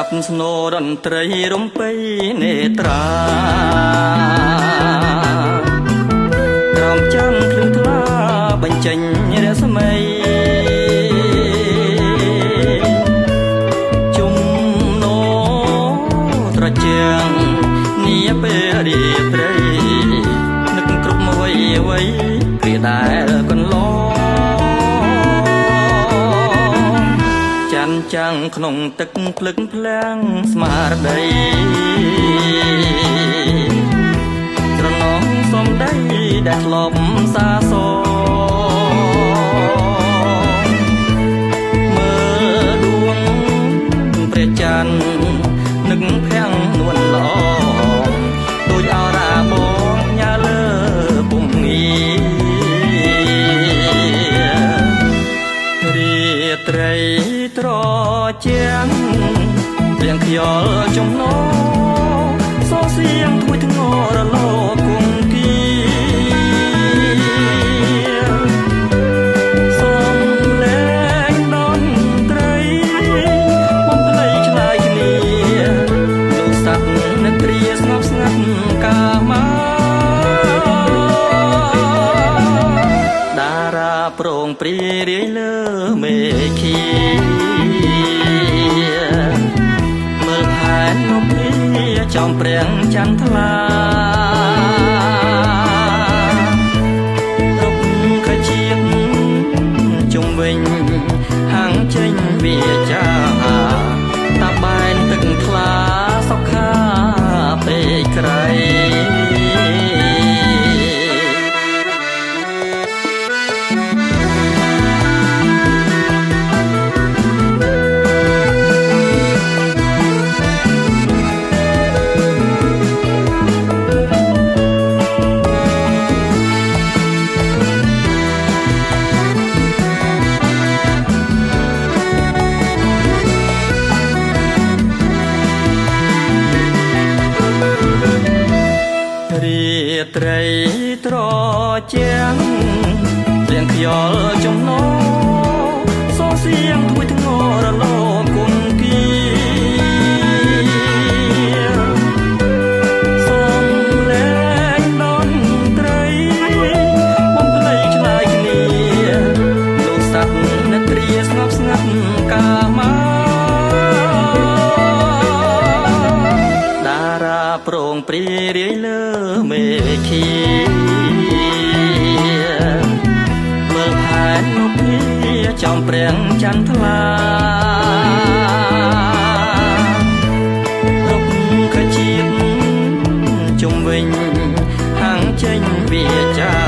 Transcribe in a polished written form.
ប់ស្នូរតន្ត្រីរំពេនេត្រាក្រោមច័ន្ទភ្លឺថ្លាបញ្ចេញរស្មីជុំនោត្រជាងនាពេលរាត្រីនឹកគ្រប់អ្វីអ្វីគ្រាដែលកន្លងចាំងក្នុងទឹកភ្លឹកភ្លាំងស្មារតីត្រណងសំដីដែលធ្លាប់សាសរមើលដួងព្រះច័ន្ទនឹកភាំងនួនល្អដូចអរាបងញ៉ាលើពុំងារាត្រីត្រជាងរៀងខ្យល់ចំណោសូរសៀងធួយធ្ងររលកគង្គីសំលេងតន្ត្រីបំភ្លៃឆ្លើយគ្នាលោកសត្វនេត្រាស្ងប់ស្ងាត់កាមាតារាប្រងព្រារាយលើមេឃីមើលផែននំលាចំព្រាំងចន្ទថ្លារុកខជាតិជុំវិញហាំងចេញវាចាតាបែនទឹកថ្លាសុខាពេកក្រៃត្រីត្រជាងរៀងខ្យល់ចំណោសូរសៀងធួយធ្ងររលកគង្គីសំលេងតន្ត្រីបំភ្លៃឆ្លើយគ្នាលោកសត្វនេត្រាស្ងប់ស្ងាត់កាមាតារាប្រងព្រារាយលើមេឃីមើលផែននំលាចំព្រាំងចន្ទថ្លារុកខជាតិជុំវិញហាំងចេញវាចា